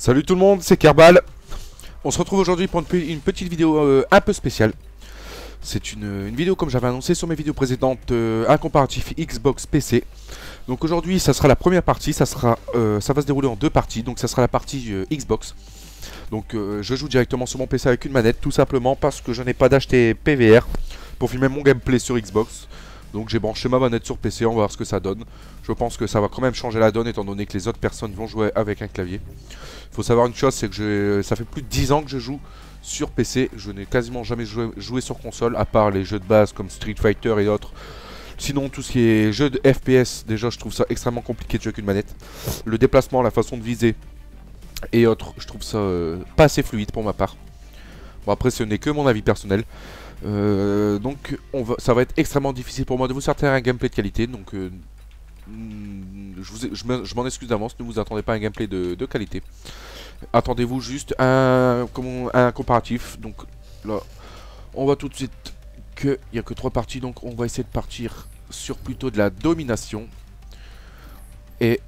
Salut tout le monde, c'est Kerbal. On se retrouve aujourd'hui pour une petite vidéo un peu spéciale. C'est une vidéo comme j'avais annoncé sur mes vidéos précédentes, un comparatif Xbox PC. Donc aujourd'hui ça sera la première partie, ça va se dérouler en deux parties. Donc ça sera la partie Xbox. Donc je joue directement sur mon PC avec une manette, tout simplement parce que je n'ai pas d'acheter PVR pour filmer mon gameplay sur Xbox. Donc j'ai branché ma manette sur PC, on va voir ce que ça donne. Je pense que ça va quand même changer la donne étant donné que les autres personnes vont jouer avec un clavier. Il faut savoir une chose, c'est que ça fait plus de 10 ans que je joue sur PC. Je n'ai quasiment jamais joué sur console, à part les jeux de base comme Street Fighter et autres. Sinon tout ce qui est jeux de FPS, déjà je trouve ça extrêmement compliqué de jouer avec une manette. Le déplacement, la façon de viser et autres, je trouve ça pas assez fluide pour ma part. Bon après ce n'est que mon avis personnel. Donc ça va être extrêmement difficile pour moi de vous sortir un gameplay de qualité. Donc je m'en excuse d'avance, ne vous attendez pas à un gameplay de qualité. Attendez-vous juste un comparatif. Donc là on voit tout de suite qu'il n'y a que 3 parties. Donc on va essayer de partir sur plutôt de la domination. Et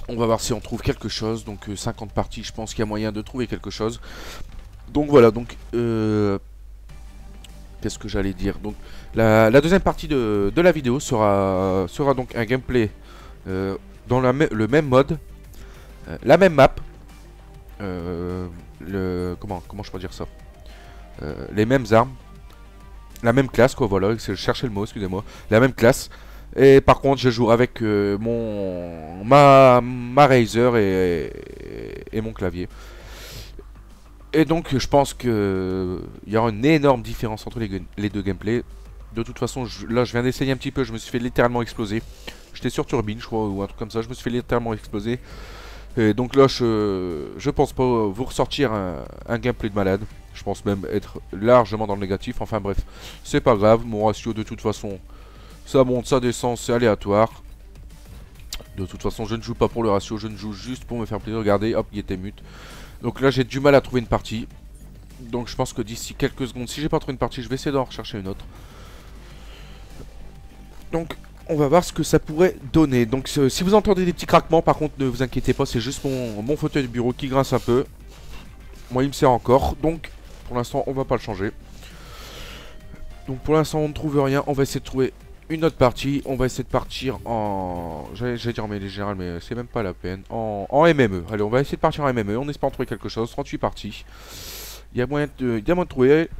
on va voir si on trouve quelque chose. Donc 50 parties, je pense qu'il y a moyen de trouver quelque chose. Donc voilà, donc qu'est-ce que j'allais dire? Donc la deuxième partie de la vidéo sera donc un gameplay dans le même mode, la même map, comment je peux dire ça, les mêmes armes, la même classe quoi, voilà, je cherchais le mot, excusez-moi, la même classe. Et par contre je joue avec ma Razer et mon clavier. Et donc je pense que il y aura une énorme différence entre les deux gameplays. De toute façon là je viens d'essayer un petit peu, je me suis fait littéralement exploser. J'étais sur Turbine je crois ou un truc comme ça, je me suis fait littéralement exploser. Et donc là je pense pas vous ressortir un gameplay de malade. Je pense même être largement dans le négatif, enfin bref. C'est pas grave, mon ratio de toute façon ça monte, ça descend, c'est aléatoire. De toute façon je ne joue pas pour le ratio, je ne joue juste pour me faire plaisir. Regardez, hop il était mute. Donc là j'ai du mal à trouver une partie. Donc je pense que d'ici quelques secondes, si j'ai pas trouvé une partie, je vais essayer d'en rechercher une autre. Donc on va voir ce que ça pourrait donner. Donc si vous entendez des petits craquements, par contre ne vous inquiétez pas, c'est juste mon fauteuil de bureau qui grince un peu. Moi il me sert encore, donc pour l'instant on va pas le changer. Donc pour l'instant on ne trouve rien, on va essayer de trouver une autre partie. On va essayer de partir en... J'allais dire mais général, mais c'est même pas la peine. En MME. Allez, on va essayer de partir en MME. On espère en trouver quelque chose. 38 parties. Il y a moyen de trouver.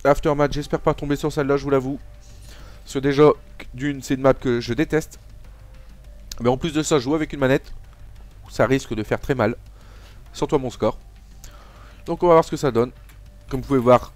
Aftermath, j'espère pas tomber sur celle-là, je vous l'avoue. Parce que déjà, d'une, c'est une map que je déteste. Mais en plus de ça, jouer avec une manette, ça risque de faire très mal. Surtout à mon score. Donc on va voir ce que ça donne. Comme vous pouvez voir,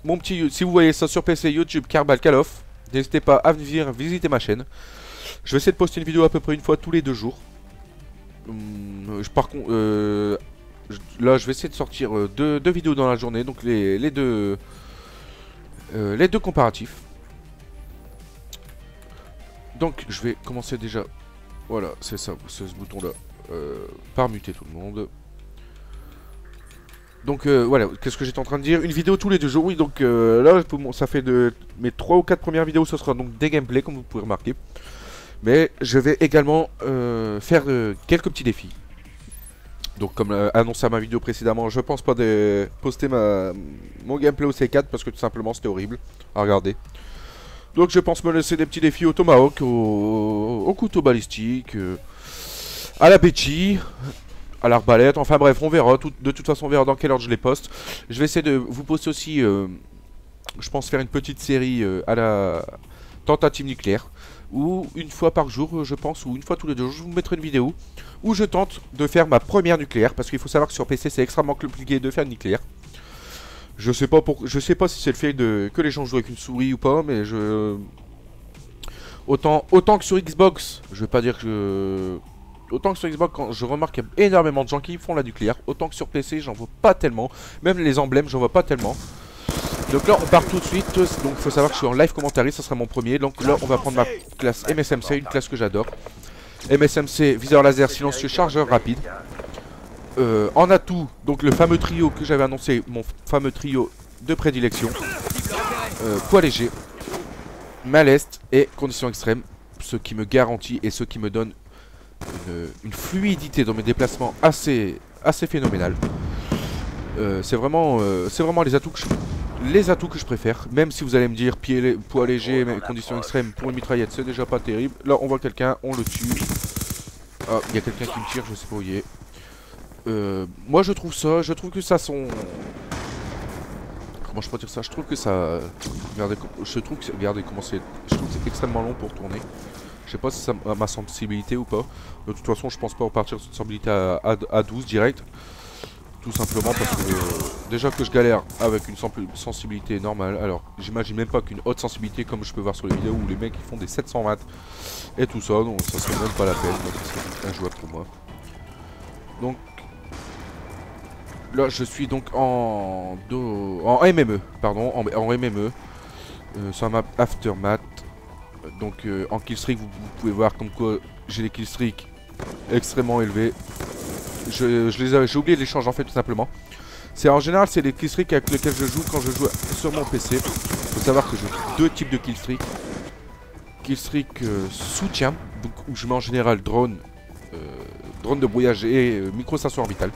mon petit... Si vous voyez ça sur PC, YouTube, Kerbal Call of. N'hésitez pas à venir visiter ma chaîne. Je vais essayer de poster une vidéo à peu près une fois tous les 2 jours. Par contre, là je vais essayer de sortir deux vidéos dans la journée. Donc les deux comparatifs. Donc je vais commencer déjà. Voilà, c'est ça, c'est ce bouton là. Par muter tout le monde. Donc voilà, qu'est-ce que j'étais en train de dire? Une vidéo tous les 2 jours, oui, donc là, ça fait de mes 3 ou 4 premières vidéos, ce sera donc des gameplays, comme vous pouvez remarquer. Mais je vais également faire quelques petits défis. Donc comme annoncé à ma vidéo précédemment, je pense pas de poster mon gameplay au C4, parce que tout simplement c'était horrible à regarder. Donc je pense me laisser des petits défis au tomahawk, au couteau balistique, à la Betty, à l'arbalète, enfin bref, on verra. De toute façon, on verra dans quelle ordre je les poste. Je vais essayer de vous poster aussi, je pense faire une petite série à la tentative nucléaire. Ou une fois par jour, je pense, ou une fois tous les 2 jours, je vous mettrai une vidéo où je tente de faire ma première nucléaire. Parce qu'il faut savoir que sur PC, c'est extrêmement compliqué de faire une nucléaire. Je sais pas si c'est le fait que les gens jouent avec une souris ou pas, mais autant que sur Xbox, je vais pas dire que autant que sur Xbox, quand je remarque qu'il y a énormément de gens qui font la nucléaire, autant que sur PC, j'en vois pas tellement. Même les emblèmes, j'en vois pas tellement. Donc là, on part tout de suite. Donc il faut savoir que je suis en live commentariste, ça sera mon premier. Donc là, on va prendre ma classe MSMC, une classe que j'adore. MSMC, viseur laser silencieux, chargeur rapide. En atout, donc le fameux trio que j'avais annoncé, mon fameux trio de prédilection. Poids léger, maleste et conditions extrêmes. Ce qui me garantit et ce qui me donne une fluidité dans mes déplacements assez phénoménale. C'est vraiment les atouts que je préfère. Même si vous allez me dire poids léger, mais conditions extrêmes pour une mitraillette, c'est déjà pas terrible. Là, on voit quelqu'un, on le tue. Ah, il y a quelqu'un qui me tire, je sais pas où il est. Moi, je trouve que ça son... Comment je peux dire ça? Je trouve que ça... Regardez, regardez comment c'est... Je trouve que c'est extrêmement long pour tourner. Je sais pas si ça a ma sensibilité ou pas. De toute façon, je pense pas repartir sur une sensibilité à 12 direct. Tout simplement parce que déjà que je galère avec une sensibilité normale. Alors, j'imagine même pas qu'une haute sensibilité comme je peux voir sur les vidéos où les mecs ils font des 720 et tout ça. Donc ça serait même pas la peine. Donc ça serait injouable pour moi. Donc là, je suis donc en MME, pardon, en MME. Sur la map Aftermath. Donc en killstreak, vous pouvez voir comme quoi j'ai des killstreaks extrêmement élevés. J'ai oublié l'échange en fait tout simplement. C'est en général c'est les killstreaks avec lesquels je joue quand je joue sur mon PC. Faut savoir que j'ai deux types de killstreak. Killstreak soutien, donc où je mets en général drone de brouillage et micro-station orbitale.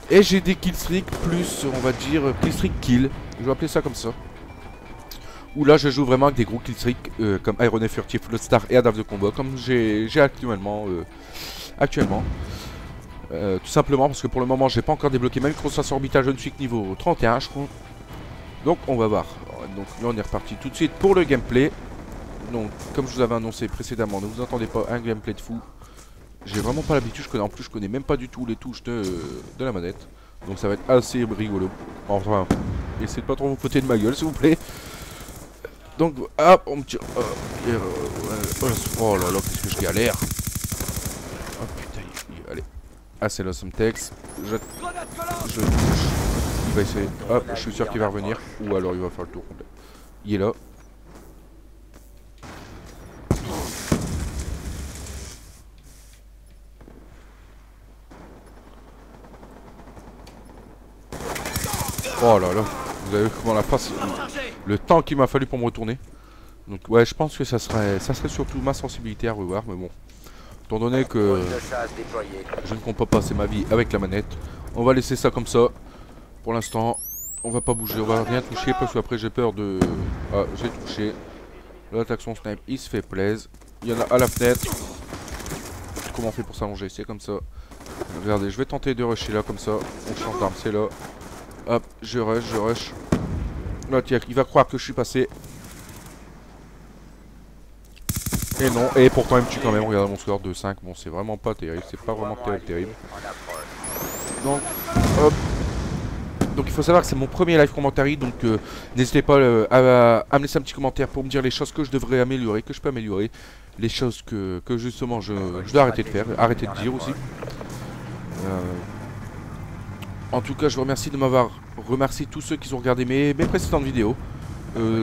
Et j'ai des killstreaks plus, on va dire, killstreak kill. Je vais appeler ça comme ça. Où là je joue vraiment avec des gros killstreaks comme Iron Furtif, Lodestar et Adave de combat comme j'ai actuellement. Tout simplement parce que pour le moment j'ai pas encore débloqué ma micro-station orbitale, je ne suis que niveau 31 je crois. Donc on va voir. Donc là on est reparti tout de suite pour le gameplay. Donc comme je vous avais annoncé précédemment, ne vous attendez pas à un gameplay de fou. J'ai vraiment pas l'habitude, je connais même pas du tout les touches de la manette. Donc ça va être assez rigolo. Enfin, essayez de pas trop vous foutre de ma gueule s'il vous plaît. Donc, hop, on me tire. Oh là là, qu'est-ce que je galère. Oh putain, allez. Ah, c'est l'awesome text. Je touche. Il va essayer. Hop, je suis sûr qu'il va revenir. Ou alors il va faire le tour complet. Il est là. Oh là là. Vous avez vu comment la face. Le temps qu'il m'a fallu pour me retourner. Donc ouais, je pense que ça serait surtout ma sensibilité à revoir, mais bon. Étant donné que je ne compte pas passer ma vie avec la manette, on va laisser ça comme ça. Pour l'instant, on va pas bouger, on va rien toucher parce qu'après j'ai peur de... Ah, j'ai touché. L'attaque son snipe, il se fait plaise. Il y en a à la fenêtre. Comment on fait pour s'allonger? C'est comme ça. Regardez, je vais tenter de rusher là comme ça. On change d'arme, c'est là. Hop, je rush. Là, tiens, il va croire que je suis passé. Et non, et pourtant il me tue quand même. Regardez mon score de 5. Bon, c'est vraiment pas terrible. C'est pas vraiment terrible. Donc, hop. Donc il faut savoir que c'est mon premier live commentary. Donc n'hésitez pas à me laisser un petit commentaire pour me dire les choses que je devrais améliorer, que je peux améliorer. Les choses que justement je dois arrêter de faire. Arrêter de dire aussi. En tout cas, je vous remercie de m'avoir remercié tous ceux qui ont regardé mes précédentes vidéos.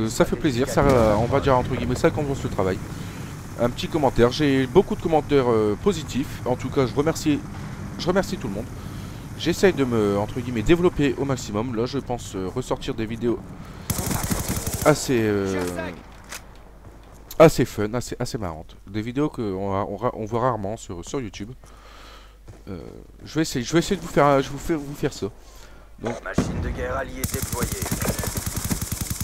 Ça fait plaisir, ça, on va dire entre guillemets, ça compense le travail. Un petit commentaire, j'ai beaucoup de commentaires positifs. En tout cas, je remercie tout le monde. J'essaye de me, entre guillemets, développer au maximum. Là, je pense ressortir des vidéos assez fun, assez marrantes. Des vidéos qu'on voit rarement sur YouTube. Je vais essayer de vous faire ça. Donc, machine de guerre alliée déployée.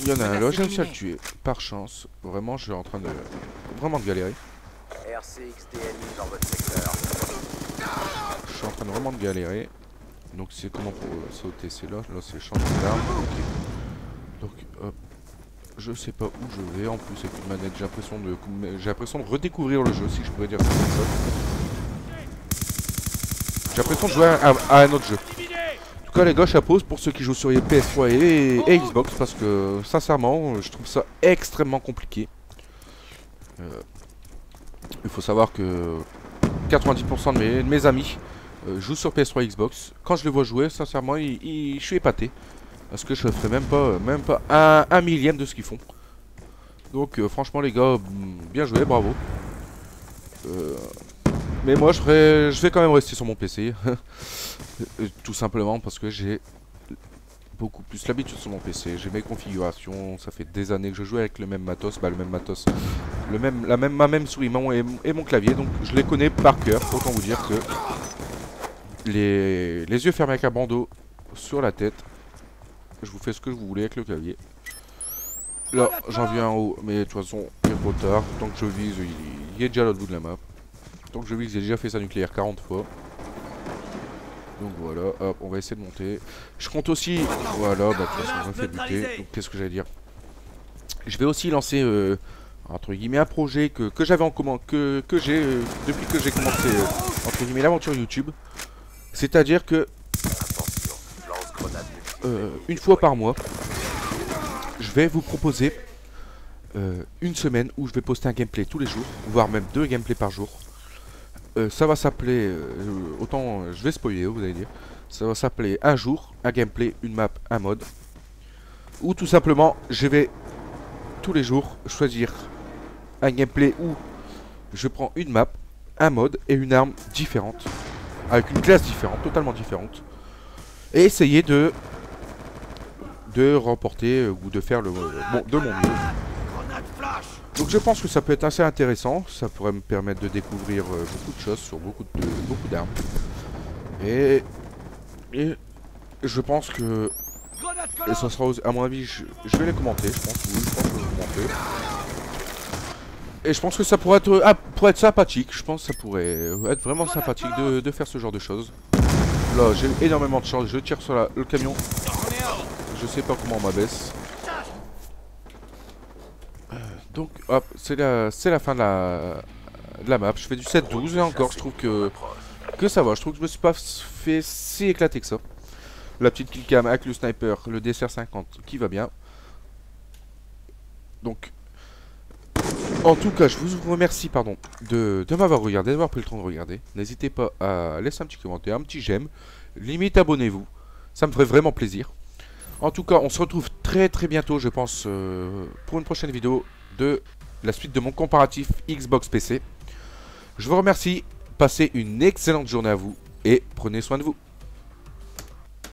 Il y en a un là, j'ai réussi à le tuer. Par chance. Vraiment, je suis en train de galérer. RCXD dans votre secteur. Je suis en train de vraiment de galérer. Donc c'est comment pour sauter, c'est là. Là c'est changer d'arme. Okay. Donc hop. Je sais pas où je vais. En plus avec une manette, j'ai l'impression de redécouvrir le jeu, si je pourrais dire ça comme ça. J'ai l'impression de jouer à un autre jeu. En tout cas les gars, chapeau pour ceux qui jouent sur les PS3 et Xbox, parce que sincèrement je trouve ça extrêmement compliqué. Il faut savoir que 90% de mes amis jouent sur PS3 et Xbox. Quand je les vois jouer, sincèrement je suis épaté. Parce que je ferai même pas un millième de ce qu'ils font. Donc franchement les gars, bien joué, bravo. Mais moi je vais quand même rester sur mon PC. Tout simplement parce que j'ai beaucoup plus l'habitude sur mon PC. J'ai mes configurations, ça fait des années que je joue avec le même matos, bah le même matos, ma même souris et mon clavier, donc je les connais par cœur. Autant vous dire que les yeux fermés avec un bandeau sur la tête, je vous fais ce que vous voulez avec le clavier. Là, j'en viens en haut, mais de toute façon, il est trop tard. Tant que je vise, il est déjà à l'autre bout de la map. Tant que je vise, j'ai déjà fait sa nucléaire 40 fois. Donc voilà, hop, on va essayer de monter. Je compte aussi, voilà, bah de toute façon, on m'a fait buter. Donc qu'est-ce que j'allais dire? Je vais aussi lancer, entre guillemets, un projet que j'avais en commun, que j'ai, depuis que j'ai commencé, entre guillemets, l'aventure YouTube. C'est-à-dire que, Attention, lance-grenade multiple. une fois par mois, je vais vous proposer une semaine où je vais poster un gameplay tous les jours, voire même 2 gameplays par jour. Ça va s'appeler, autant je vais spoiler, vous allez dire, ça va s'appeler un jour, un gameplay, une map, un mode. Ou tout simplement, je vais tous les jours choisir un gameplay où je prends une map, un mode et une arme différente, avec une classe différente, totalement différente, et essayer de remporter ou de faire de mon mieux. Donc je pense que ça peut être assez intéressant, ça pourrait me permettre de découvrir beaucoup de choses sur beaucoup d'armes. Et je pense que ça sera, à mon avis, je vais les commenter, je pense, oui, je pense que je vais les commenter. Et je pense que ça pourrait être sympathique, je pense que ça pourrait être vraiment sympathique de faire ce genre de choses. Là, j'ai énormément de chance, je tire sur le camion. Je sais pas comment on m'abaisse. Donc hop, c'est la fin de la map. Je fais du 7-12 et encore je trouve que ça va. Je trouve que je me suis pas fait si éclater que ça. La petite killcam avec le sniper, le DSR50 qui va bien. Donc en tout cas, je vous remercie de m'avoir regardé, d'avoir pris le temps de regarder. N'hésitez pas à laisser un petit commentaire, un petit j'aime. Limite abonnez-vous. Ça me ferait vraiment plaisir. En tout cas, on se retrouve très bientôt, je pense, pour une prochaine vidéo de la suite de mon comparatif Xbox PC. Je vous remercie, passez une excellente journée à vous et prenez soin de vous.